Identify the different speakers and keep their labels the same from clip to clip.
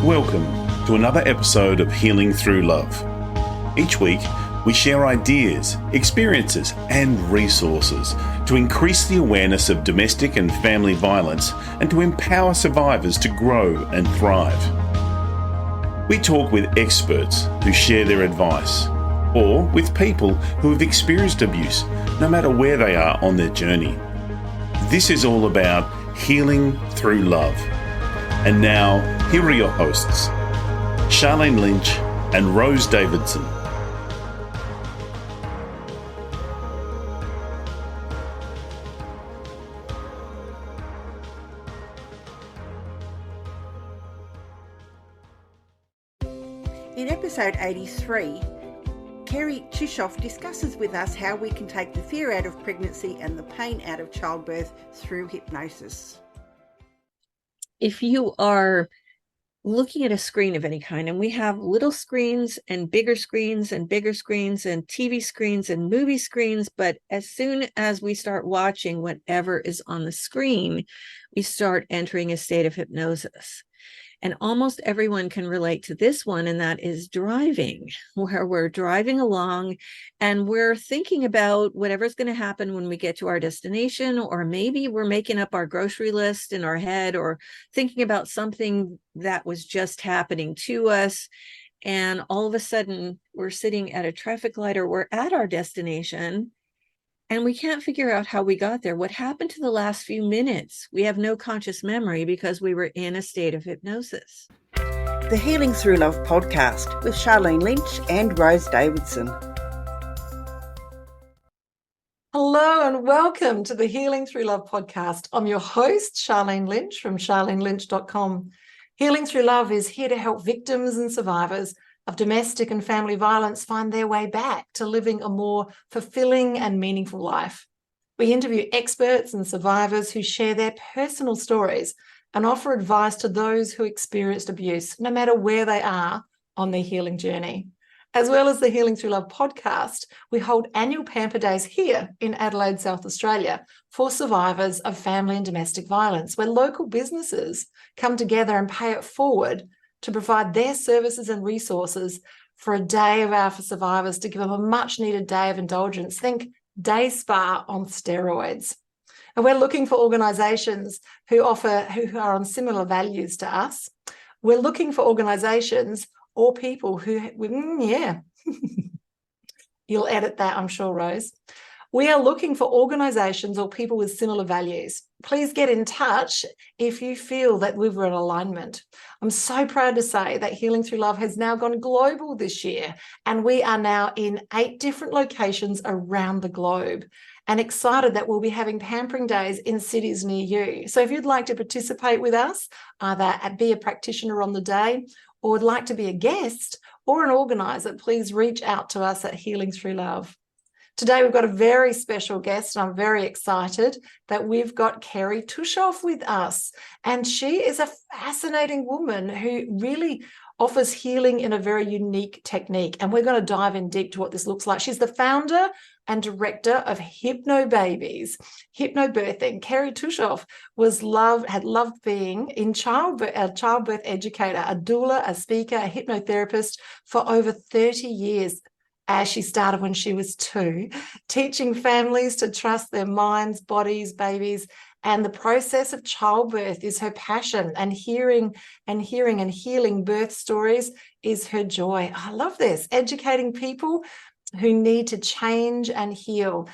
Speaker 1: Welcome to another episode of Healing Through Love. Each week, we share ideas, experiences, and resources to increase the awareness of domestic and family violence and to empower survivors to grow and thrive. We talk with experts who share their advice, or with people who have experienced abuse, no matter where they are on their journey. This is all about healing through love. And now, here are your hosts, Sharlene Lynch and Rose Davidson.
Speaker 2: In episode 83, Kerry Tuschhoff discusses with us how we can take the fear out of pregnancy and the pain out of childbirth through hypnosis.
Speaker 3: If you are looking at a screen of any kind, and we have little screens and bigger screens and bigger screens and TV screens and movie screens, but as soon as we start watching whatever is on the screen, we start entering a state of hypnosis. And almost everyone can relate to this one, and that is driving, where we're driving along and we're thinking about whatever's going to happen when we get to our destination, or maybe we're making up our grocery list in our head, or thinking about something that was just happening to us. And all of a sudden, we're sitting at a traffic light or we're at our destination, and we can't figure out how we got there. What happened to the last few minutes? We have no conscious memory because we were in a state of hypnosis.
Speaker 2: The Healing Through Love podcast with Sharlene Lynch and Rose Davidson.
Speaker 4: Hello and welcome to the Healing Through Love podcast. I'm your host, Sharlene Lynch from charlenelynch.com. Healing Through Love is here to help victims and survivors of domestic and family violence find their way back to living a more fulfilling and meaningful life. We interview experts and survivors who share their personal stories and offer advice to those who experienced abuse, no matter where they are on their healing journey. As well as the Healing Through Love podcast, we hold annual Pamper Days here in Adelaide, South Australia, for survivors of family and domestic violence, where local businesses come together and pay it forward to provide their services and resources for a day of our for survivors to give them a much needed day of indulgence. Think day spa on steroids. And we're looking for organisations who are on similar values to us. We're looking for organisations or people who, you'll edit that, I'm sure, Rose. We are looking for organisations or people with similar values. Please get in touch if you feel that we're in alignment. I'm so proud to say that Healing Through Love has now gone global this year, and we are now in 8 different locations around the globe, and excited that we'll be having pampering days in cities near you. So if you'd like to participate with us, either be a practitioner on the day or would like to be a guest or an organiser, please reach out to us at Healing Through Love. Today, we've got a very special guest, and I'm very excited that we've got Kerry Tuschhoff with us. And she is a fascinating woman who really offers healing in a very unique technique. And we're going to dive in deep to what this looks like. She's the founder and director of Hypnobabies, hypnobirthing. Kerry Tuschhoff had loved being in childbirth, a childbirth educator, a doula, a speaker, a hypnotherapist for over 30 years. As she started when she was 2, teaching families to trust their minds, bodies, babies, and the process of childbirth is her passion, and hearing and healing birth stories is her joy. I love this, educating people who need to change and heal.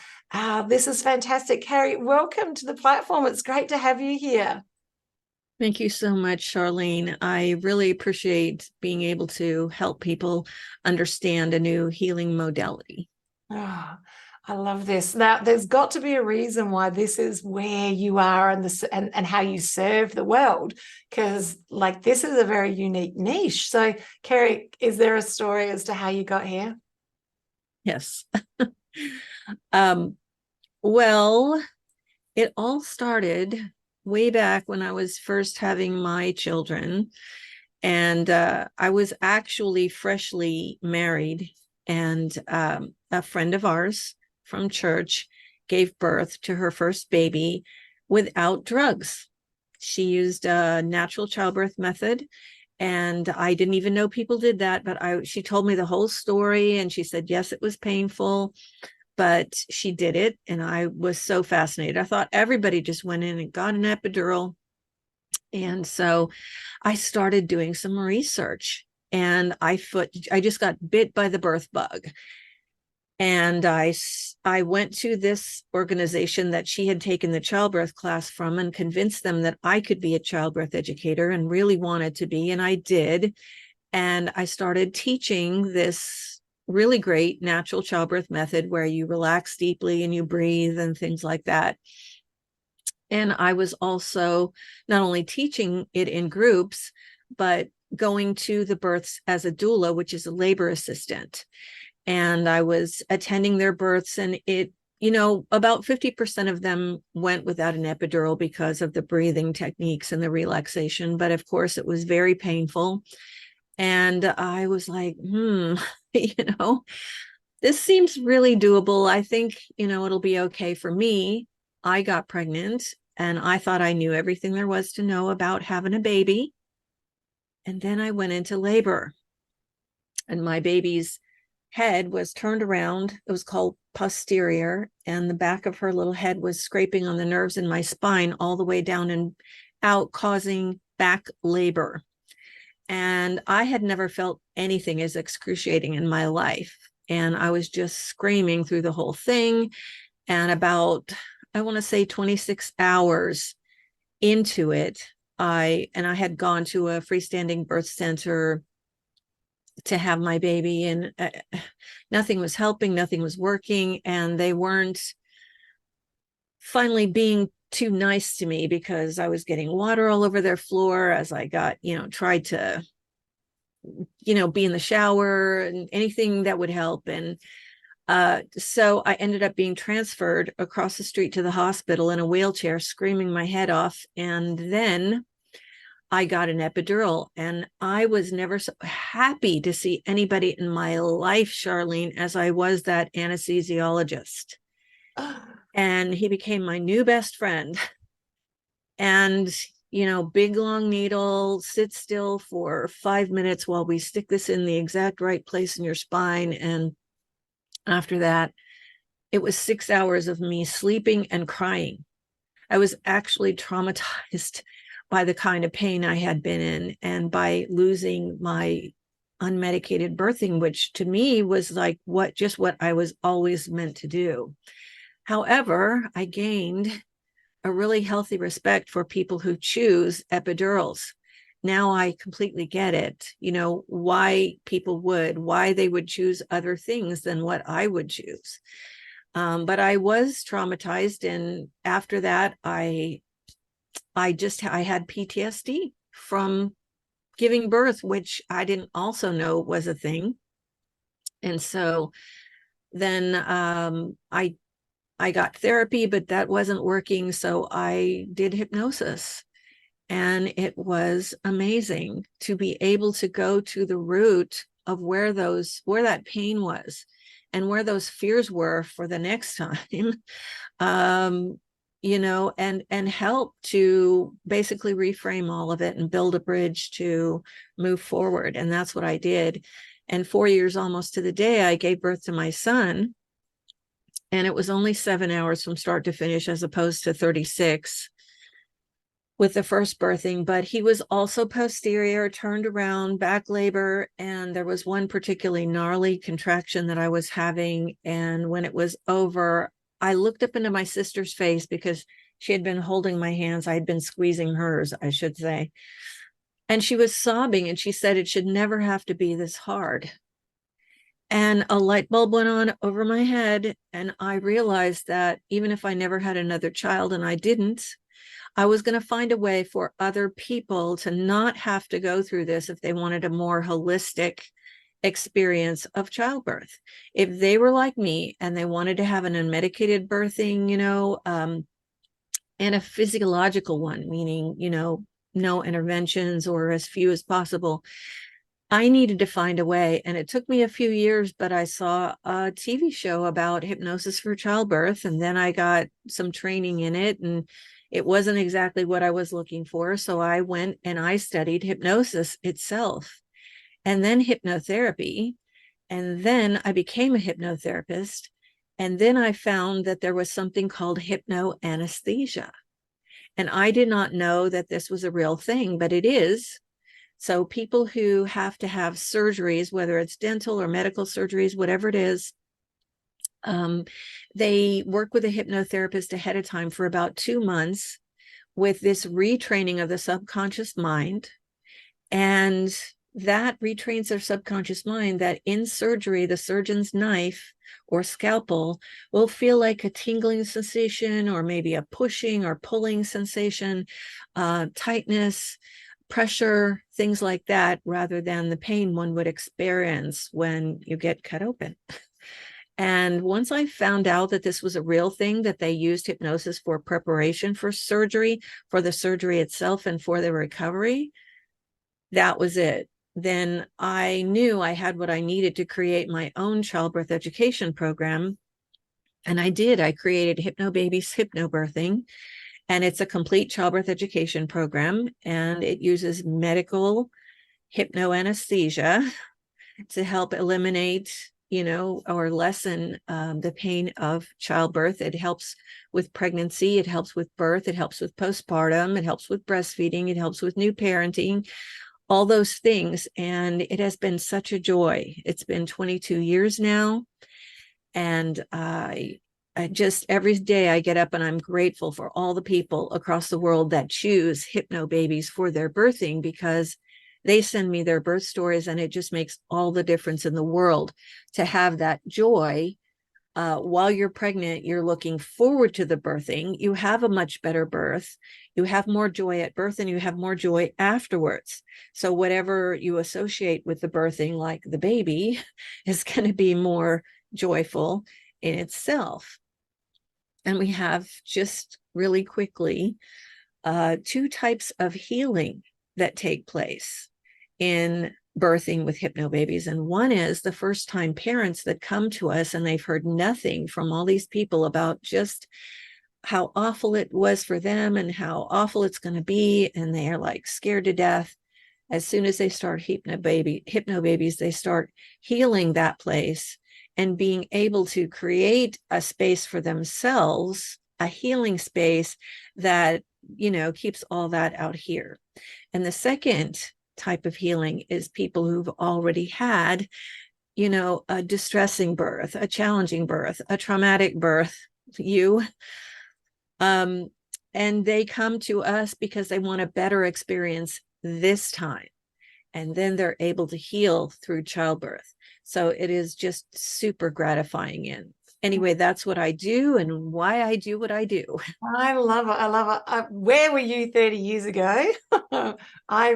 Speaker 4: This is fantastic. Kerry, welcome to the platform. It's great to have you here.
Speaker 3: Thank you so much, Sharlene. I really appreciate being able to help people understand a new healing modality.
Speaker 4: Oh, I love this. Now, there's got to be a reason why this is where you are and how you serve the world, because this is a very unique niche. So, Kerry, is there a story as to how you got here?
Speaker 3: Yes. Well, it all started way back when I was first having my children, and I was actually freshly married, and a friend of ours from church gave birth to her first baby without drugs. She used a natural childbirth method, And I didn't even know people did that, but she told me the whole story, and she said, yes, it was painful, but she did it. And I was so fascinated. I thought everybody just went in and got an epidural. And so I started doing some research, and I just got bit by the birth bug. And I went to this organization that she had taken the childbirth class from and convinced them that I could be a childbirth educator, and really wanted to be. And I did. And I started teaching this really great natural childbirth method where you relax deeply and you breathe and things like that. And I was also not only teaching it in groups, but going to the births as a doula, which is a labor assistant. And I was attending their births, and about 50% of them went without an epidural because of the breathing techniques and the relaxation. But of course, it was very painful. And I was like, this seems really doable. I think, it'll be okay for me. I got pregnant, and I thought I knew everything there was to know about having a baby. And then I went into labor, and my baby's head was turned around. It was called posterior, and the back of her little head was scraping on the nerves in my spine all the way down and out, causing back labor. And I had never felt anything as excruciating in my life. And I was just screaming through the whole thing. And about, I want to say 26 hours into it, I had gone to a freestanding birth center to have my baby, and nothing was helping, nothing was working. And they weren't finally being too nice to me, because I was getting water all over their floor as I tried to, be in the shower and anything that would help. And so I ended up being transferred across the street to the hospital in a wheelchair, screaming my head off. And then I got an epidural, and I was never so happy to see anybody in my life, Sharlene, as I was that anesthesiologist. And he became my new best friend. And, big long needle, sit still for 5 minutes while we stick this in the exact right place in your spine. And after that, it was 6 hours of me sleeping and crying. I was actually traumatized by the kind of pain I had been in, and by losing my unmedicated birthing, which to me was like what I was always meant to do. However, I gained a really healthy respect for people who choose epidurals. Now I completely get it, why they would choose other things than what I would choose. But I was traumatized. And after that, I had PTSD from giving birth, which I didn't also know was a thing. And so then I got therapy, but that wasn't working. So I did hypnosis, and it was amazing to be able to go to the root of where that pain was and where those fears were for the next time. And help to basically reframe all of it and build a bridge to move forward. And that's what I did. And 4 years almost to the day, I gave birth to my son. And it was only 7 hours from start to finish, as opposed to 36 with the first birthing. But he was also posterior, turned around, back labor. And there was one particularly gnarly contraction that I was having. And when it was over, I looked up into my sister's face, because she had been holding my hands. I had been squeezing hers, I should say. And she was sobbing, and she said, it should never have to be this hard. And a light bulb went on over my head. And I realized that even if I never had another child, and I didn't, I was going to find a way for other people to not have to go through this if they wanted a more holistic experience of childbirth. If they were like me and they wanted to have an unmedicated birthing, and a physiological one, meaning, no interventions or as few as possible, I needed to find a way. And it took me a few years, but I saw a TV show about hypnosis for childbirth, and then I got some training in it, and It wasn't exactly what I was looking for. So I went and I studied hypnosis itself, and then hypnotherapy. And then I became a hypnotherapist. And then I found that there was something called hypnoanesthesia. And I did not know that this was a real thing, but it is. So people who have to have surgeries, whether it's dental or medical surgeries, whatever it is, they work with a hypnotherapist ahead of time for about 2 months with this retraining of the subconscious mind. And that retrains their subconscious mind that in surgery, the surgeon's knife or scalpel will feel like a tingling sensation, or maybe a pushing or pulling sensation, tightness, pressure, things like that, rather than the pain one would experience when you get cut open. And once I found out that this was a real thing, that they used hypnosis for preparation for surgery, for the surgery itself, and for the recovery, that was it. Then I knew I had what I needed to create my own childbirth education program. And I did. I created Hypnobabies Hypnobirthing, and it's a complete childbirth education program. And it uses medical hypnoanesthesia to help eliminate, or lessen the pain of childbirth. It helps with pregnancy. It helps with birth. It helps with postpartum. It helps with breastfeeding. It helps with new parenting, all those things. And it has been such a joy. It's been 22 years now. And I just, every day I get up and I'm grateful for all the people across the world that choose Hypnobabies for their birthing, because they send me their birth stories, and it just makes all the difference in the world to have that joy. While you're pregnant, you're looking forward to the birthing. You have a much better birth. You have more joy at birth, and you have more joy afterwards. So whatever you associate with the birthing, like the baby, is going to be more joyful in itself. And we have, just really quickly, 2 types of healing that take place in birthing with Hypnobabies. And one is the first time parents that come to us and they've heard nothing from all these people about just how awful it was for them and how awful it's going to be. And they are like scared to death. As soon as they start Hypnobabies, they start healing that place and being able to create a space for themselves, a healing space that, keeps all that out here. And the second type of healing is people who've already had, a distressing birth, a challenging birth, a traumatic birth, and they come to us because they want a better experience this time. And then they're able to heal through childbirth. So it is just super gratifying. And anyway, that's what I do and why I do what I do.
Speaker 4: I love it. I love it. Where were you 30 years ago? I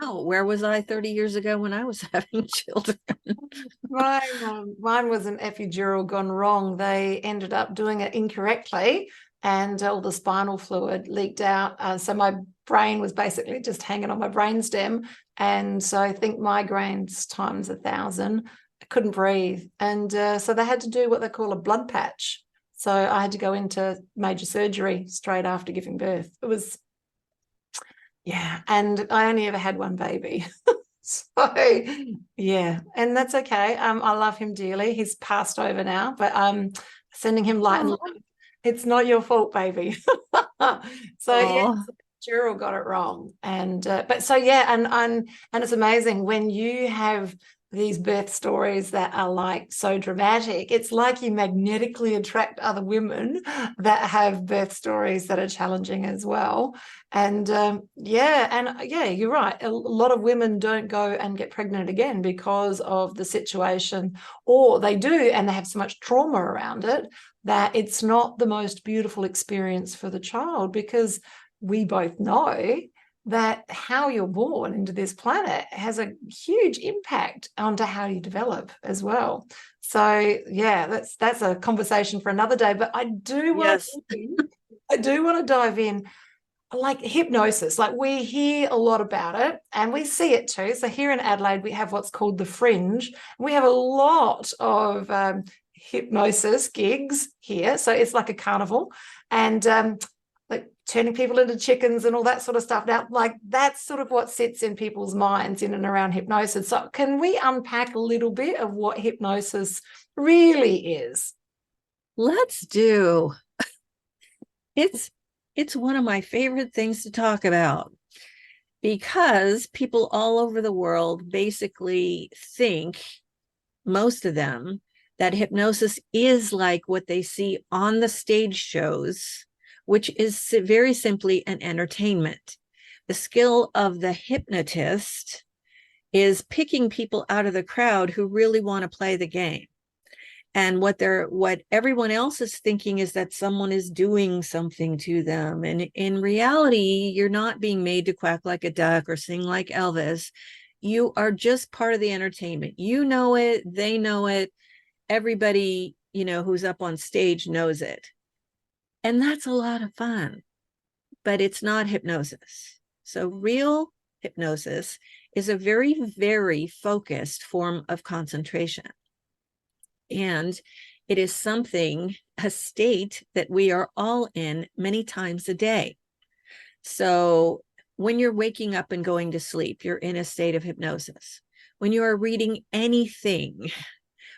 Speaker 3: know. Where was I 30 years ago when I was having children?
Speaker 4: Mine was an epidural gone wrong. They ended up doing it incorrectly, and all the spinal fluid leaked out. So my brain was basically just hanging on my brainstem. And so I think migraines times 1,000. I couldn't breathe. And so they had to do what they call a blood patch. So I had to go into major surgery straight after giving birth. It was, and I only ever had one baby. So, yeah, and that's okay. I love him dearly. He's passed over now, but sending him light and love. It's not your fault, baby. So, Cheryl got it wrong. And and it's amazing when you have these birth stories that are like so dramatic. It's like you magnetically attract other women that have birth stories that are challenging as well. And you're right. A lot of women don't go and get pregnant again because of the situation, or they do and they have so much trauma around it that it's not the most beautiful experience for the child, because we both know that how you're born into this planet has a huge impact onto how you develop as well. So that's a conversation for another day. But I do want to dive in, like hypnosis. Like, we hear a lot about it and we see it too. So here in Adelaide, we have what's called the Fringe. We have a lot of hypnosis gigs here. So it's like a carnival. And like turning people into chickens and all that sort of stuff. Now, like, that's sort of what sits in people's minds in and around hypnosis. So can we unpack a little bit of what hypnosis really is?
Speaker 3: Let's do. It's one of my favorite things to talk about, because people all over the world basically think, most of them, that hypnosis is like what they see on the stage shows, which is very simply an entertainment. The skill of the hypnotist is picking people out of the crowd who really want to play the game. And what everyone else is thinking is that someone is doing something to them. And in reality, you're not being made to quack like a duck or sing like Elvis. You are just part of the entertainment. You know it, they know it, everybody, who's up on stage knows it. And that's a lot of fun, but it's not hypnosis. So real hypnosis is a very, very focused form of concentration. And it is a state that we are all in many times a day. So when you're waking up and going to sleep, you're in a state of hypnosis. When you are reading anything,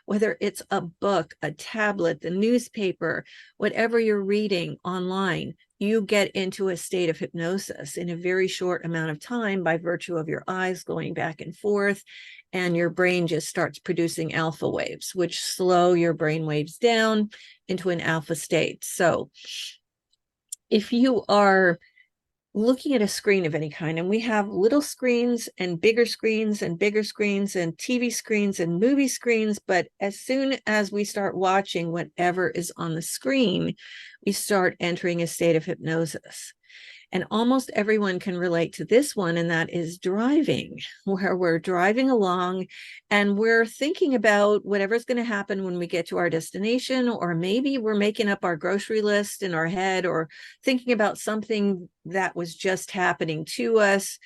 Speaker 3: whether it's a book, a tablet, the newspaper, whatever you're reading online, you get into a state of hypnosis in a very short amount of time by virtue of your eyes going back and forth, and your brain just starts producing alpha waves, which slow your brain waves down into an alpha state. So if you are looking at a screen of any kind, and we have little screens and bigger screens and bigger screens and TV screens and movie screens, but as soon as we start watching whatever is on the screen, we start entering a state of hypnosis. And almost everyone can relate to this one, and that is driving, where we're driving along and we're thinking about whatever's going to happen when we get to our destination, or maybe we're making up our grocery list in our head, or thinking about something that was just happening to us.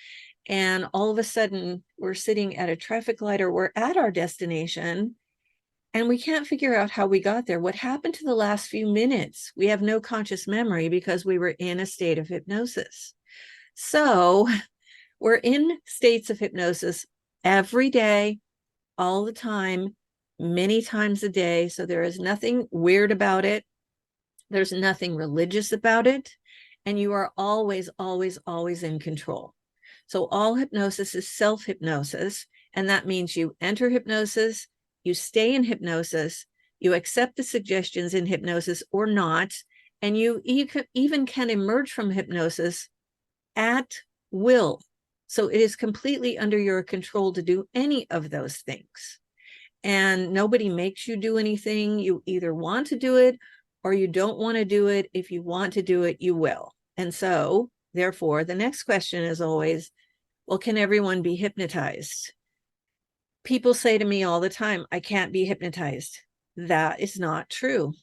Speaker 3: And all of a sudden, we're sitting at a traffic light, or we're at our destination, and we can't figure out how we got there. What happened to the last few minutes? We have no conscious memory because we were in a state of hypnosis. So we're in states of hypnosis every day, all the time, many times a day. So there is nothing weird about it. There's nothing religious about it. And you are always, always, always in control. So all hypnosis is self-hypnosis. And that means you enter hypnosis, you stay in hypnosis, you accept the suggestions in hypnosis or not, and you even can emerge from hypnosis at will. So it is completely under your control to do any of those things. And nobody makes you do anything. You either want to do it or you don't want to do it. If you want to do it, you will. And so, therefore, the next question is always, well, can everyone be hypnotized? People say to me all the time, I can't be hypnotized. That is not true.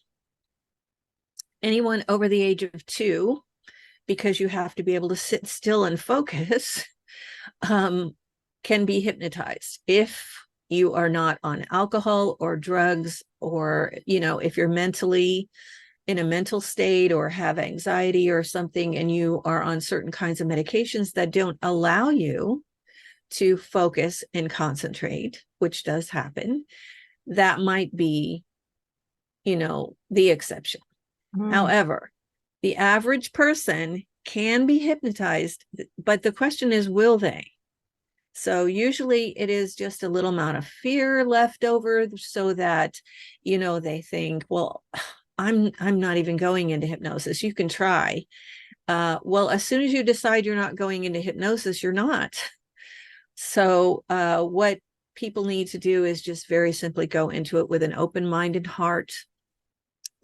Speaker 3: Anyone over the age of 2, because you have to be able to sit still and focus, can be hypnotized if you are not on alcohol or drugs, or, if you're mentally in a mental state or have anxiety or something, and you are on certain kinds of medications that don't allow you to focus and concentrate, which does happen, that might be, the exception. However, the average person can be hypnotized, but the question is, will they? So usually it is just a little amount of fear left over, so that, they think, well, I'm not even going into hypnosis. You can try. Well, as soon as you decide you're not going into hypnosis, you're not. So what people need to do is just very simply go into it with an open-minded heart,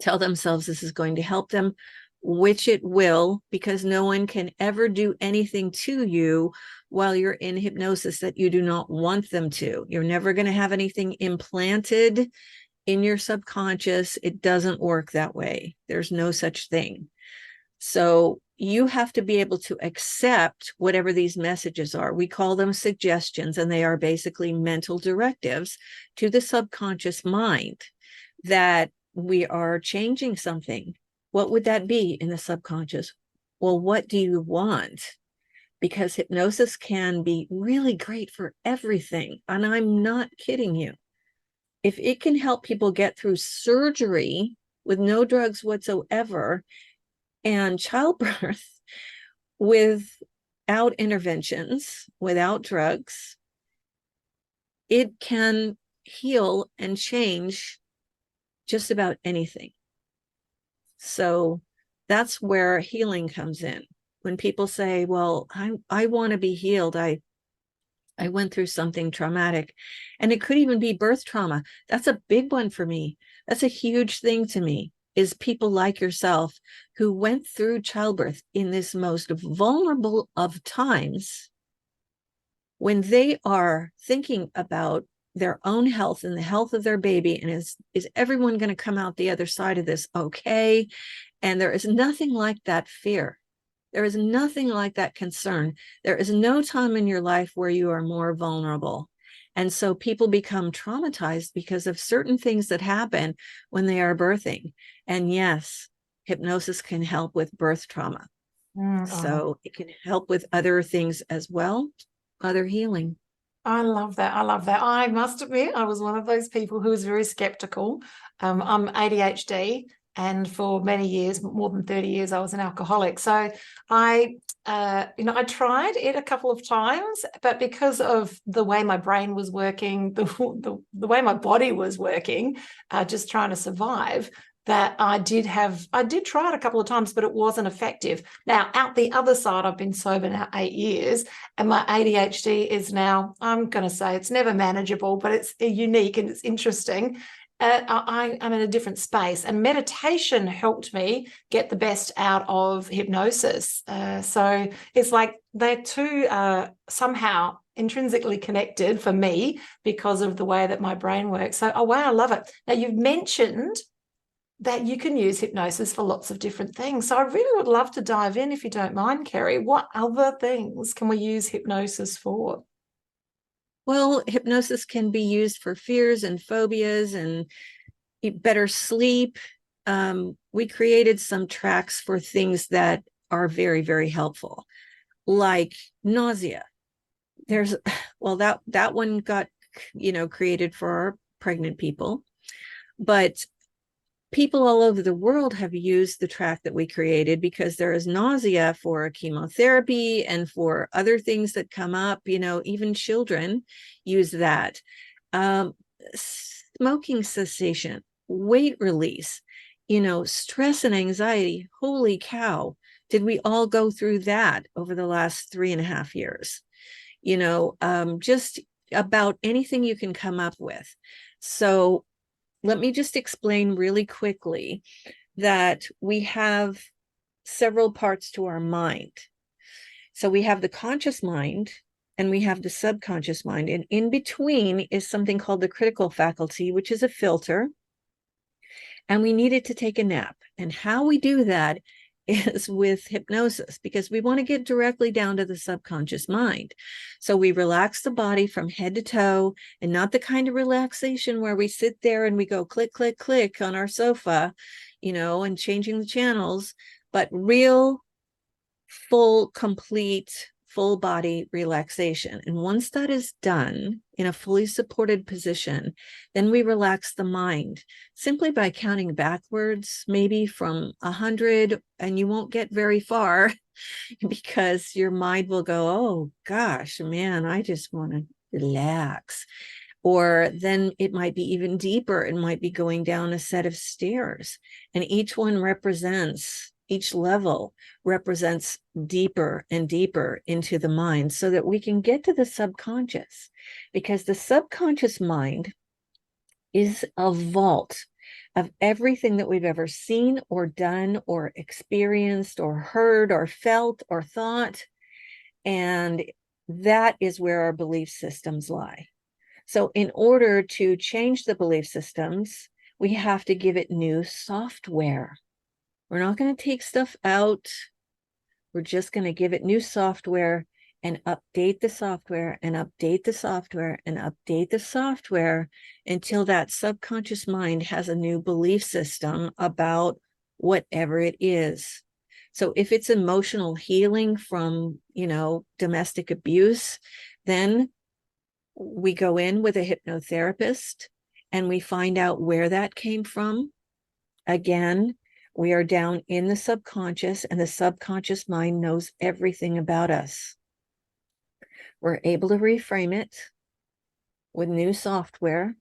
Speaker 3: tell themselves this is going to help them, which it will, because no one can ever do anything to you while you're in hypnosis that you do not want them to. You're never going to have anything implanted in your subconscious. It doesn't work that way. There's no such thing. So you have to be able to accept whatever these messages are. We call them suggestions, and they are basically mental directives to the subconscious mind that we are changing something. What would that be in the subconscious? well, what do you want? Because hypnosis can be really great for everything. And I'm not kidding you. If it can help people get through surgery with no drugs whatsoever and childbirth without interventions, without drugs, it can heal and change just about anything. So that's where healing comes in. When people say, well, I want to be healed. I went through something traumatic, and it could even be birth trauma. That's a big one for me. That's a huge thing to me, is people like yourself who went through childbirth in this most vulnerable of times, when they are thinking about their own health and the health of their baby, and is everyone going to come out the other side of this okay? And there is nothing like that fear. There is nothing like that concern. There is no time in your life where you are more vulnerable. And so people become traumatized because of certain things that happen when they are birthing. And yes, hypnosis can help with birth trauma. So it can help with other things as well, other healing.
Speaker 4: I love that. I love that. I must admit, I was one of those people who was very skeptical. I'm ADHD, and for many years, more than 30 years, I was an alcoholic. So I tried it a couple of times, but because of the way my brain was working, the way my body was working, just trying to survive, that I did try it a couple of times, but it wasn't effective. Now, out the other side, I've been sober now 8 years, and my ADHD is now, I'm going to say it's never manageable, but it's unique and it's interesting. I'm in a different space, and meditation helped me get the best out of hypnosis. So it's like they're two somehow intrinsically connected for me because of the way that my brain works. So, oh, wow, I love it. Now, you've mentioned that you can use hypnosis for lots of different things. So I really would love to dive in, if you don't mind, Kerry. What other things can we use hypnosis for?
Speaker 3: Well, hypnosis can be used for fears and phobias and better sleep. We created some tracks for things that are very, very helpful, like nausea. That one got, created for pregnant people, but people all over the world have used the track that we created because there is nausea for chemotherapy and for other things that come up. Even children use that. Smoking cessation, weight release, stress and anxiety. Holy cow, did we all go through that over the last 3.5 years? Just about anything you can come up with. So let me just explain really quickly that we have several parts to our mind. So we have the conscious mind and we have the subconscious mind. And in between is something called the critical faculty, which is a filter. And we need it to take a nap. And how we do that is with hypnosis, because we want to get directly down to the subconscious mind. So we relax the body from head to toe, and not the kind of relaxation where we sit there and we go click, click, click on our sofa, and changing the channels, but real, full, complete, full body relaxation. And once that is done in a fully supported position, then we relax the mind simply by counting backwards, maybe from 100, and you won't get very far because your mind will go, oh gosh, man, I just want to relax. Or then it might be even deeper. It might be going down a set of stairs, and each level represents deeper and deeper into the mind, so that we can get to the subconscious, because the subconscious mind is a vault of everything that we've ever seen or done or experienced or heard or felt or thought. And that is where our belief systems lie. So in order to change the belief systems, we have to give it new software. We're not going to take stuff out. We're just going to give it new software and update the software and update the software and update the software until that subconscious mind has a new belief system about whatever it is. So if it's emotional healing from, domestic abuse, then we go in with a hypnotherapist and we find out where that came from. Again, we are down in the subconscious, and the subconscious mind knows everything about us. We're able to reframe it with new software,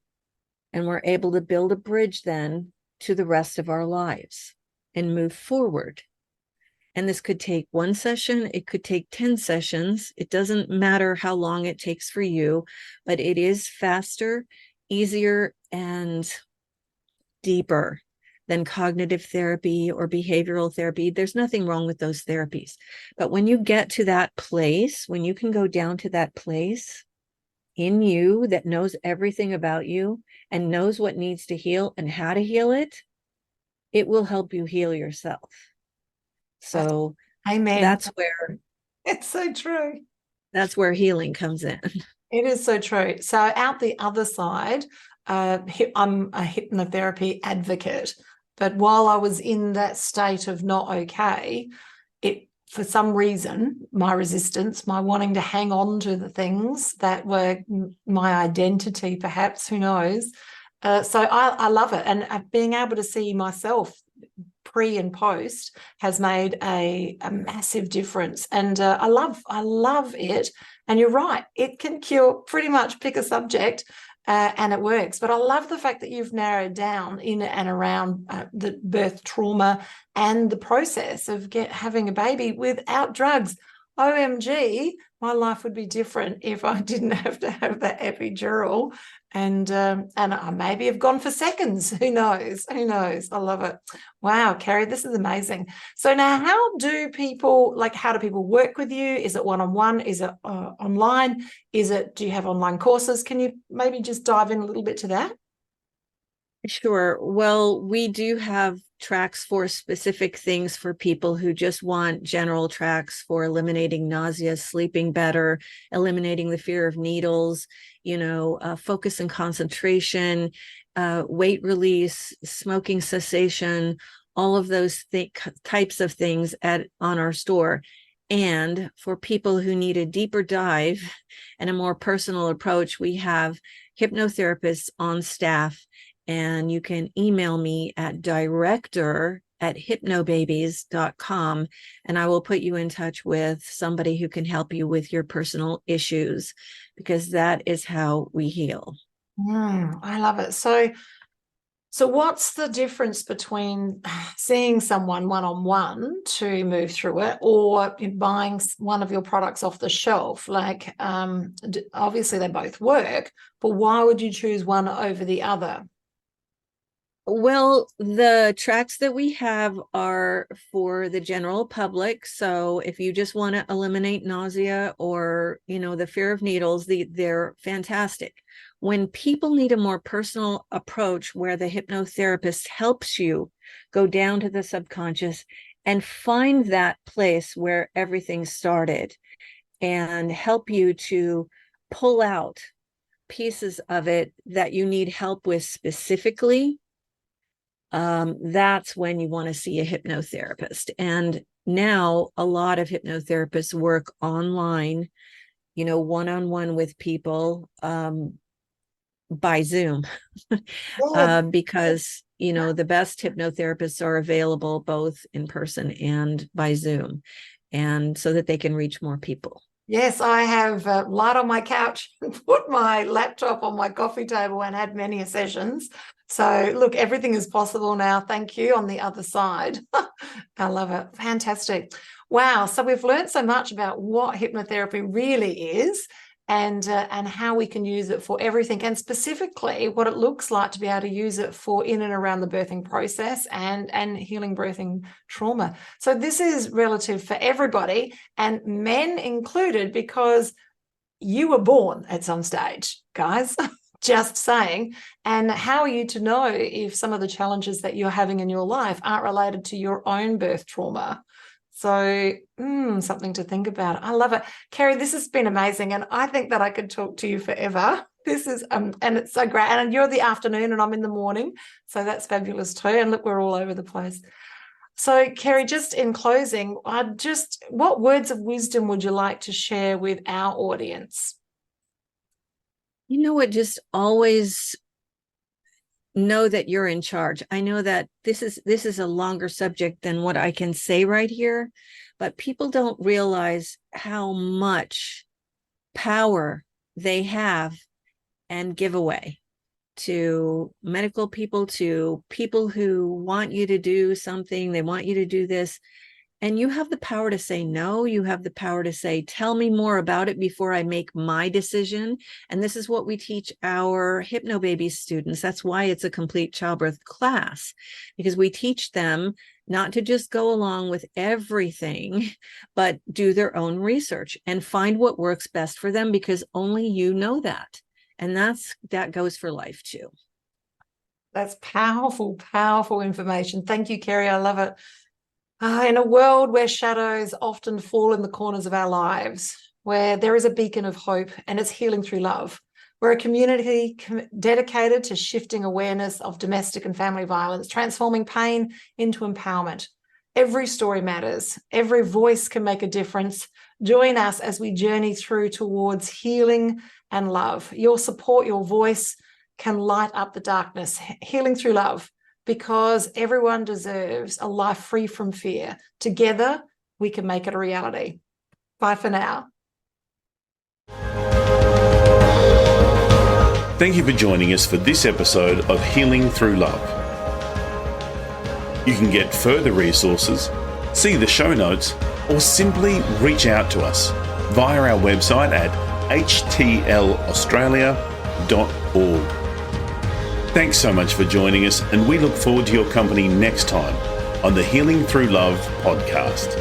Speaker 3: and we're able to build a bridge then to the rest of our lives and move forward. And this could take 1 session, it could take 10 sessions. It doesn't matter how long it takes for you, but it is faster, easier, and deeper than cognitive therapy or behavioral therapy. There's nothing wrong with those therapies. But when you get to that place, when you can go down to that place in you that knows everything about you and knows what needs to heal and how to heal it, it will help you heal yourself. So
Speaker 4: amen.
Speaker 3: That's where
Speaker 4: it's so true.
Speaker 3: That's where healing comes in.
Speaker 4: It is so true. So out the other side, I'm a hypnotherapy advocate, but while I was in that state of not okay, for some reason, my resistance, my wanting to hang on to the things that were my identity, perhaps, who knows. So I love it. And being able to see myself pre and post has made a massive difference. And I love it. And you're right, it can cure pretty much, pick a subject, and it works. But I love the fact that you've narrowed down in and around the birth trauma and the process of having a baby without drugs. OMG, my life would be different if I didn't have to have that epidural. And I maybe have gone for seconds. Who knows? Who knows? I love it. Wow, Kerry, this is amazing. So now how do people work with you? Is it one-on-one? Is it online? Do you have online courses? Can you maybe just dive in a little bit to that?
Speaker 3: Sure. Well, we do have tracks for specific things for people who just want general tracks for eliminating nausea, sleeping better, eliminating the fear of needles, focus and concentration, weight release, smoking cessation, all of those types of things on our store. And for people who need a deeper dive and a more personal approach, we have hypnotherapists on staff. And you can email me at director@hypnobabies.com, and I will put you in touch with somebody who can help you with your personal issues, because that is how we heal.
Speaker 4: I love it. So what's the difference between seeing someone one-on-one to move through it or buying one of your products off the shelf? Like, obviously they both work, but why would you choose one over the other?
Speaker 3: Well, the tracks that we have are for the general public. So if you just want to eliminate nausea or, the fear of needles, they're fantastic. When people need a more personal approach where the hypnotherapist helps you go down to the subconscious and find that place where everything started and help you to pull out pieces of it that you need help with specifically, that's when you want to see a hypnotherapist. And now a lot of hypnotherapists work online, one-on-one with people by Zoom, because, the best hypnotherapists are available both in person and by Zoom, and so that they can reach more people.
Speaker 4: Yes, I have lied on my couch and put my laptop on my coffee table and had many sessions. So look, everything is possible now. Thank you on the other side. I love it. Fantastic. Wow. So we've learned so much about what hypnotherapy really is and how we can use it for everything, and specifically what it looks like to be able to use it for in and around the birthing process and healing birthing trauma. So this is relative for everybody, and men included, because you were born at some stage, guys. Just saying. And how are you to know if some of the challenges that you're having in your life aren't related to your own birth trauma? So something to think about. I love it. Kerry, this has been amazing. And I think that I could talk to you forever. This is, and it's so great. And you're the afternoon and I'm in the morning. So that's fabulous too. And look, we're all over the place. So, Kerry, just in closing, what words of wisdom would you like to share with our audience?
Speaker 3: You know what? Just always know that you're in charge. I know that this is a longer subject than what I can say right here, but people don't realize how much power they have and give away to medical people, to people who want you to do something. They want you to do this. And you have the power to say no. You have the power to say, tell me more about it before I make my decision. And this is what we teach our Hypnobaby students. That's why it's a complete childbirth class, because we teach them not to just go along with everything, but do their own research and find what works best for them, because only you know that. And that goes for life too.
Speaker 4: That's powerful, powerful information. Thank you, Kerry. I love it. In a world where shadows often fall in the corners of our lives, where there is a beacon of hope and it's healing through love, we're a community dedicated to shifting awareness of domestic and family violence, transforming pain into empowerment. Every story matters. Every voice can make a difference. Join us as we journey through towards healing and love. Your support, your voice can light up the darkness, healing through love, because everyone deserves a life free from fear. Together, we can make it a reality. Bye for now.
Speaker 1: Thank you for joining us for this episode of Healing Through Love. You can get further resources, see the show notes, or simply reach out to us via our website at htlaustralia.org. Thanks so much for joining us, and we look forward to your company next time on the Healing Through Love podcast.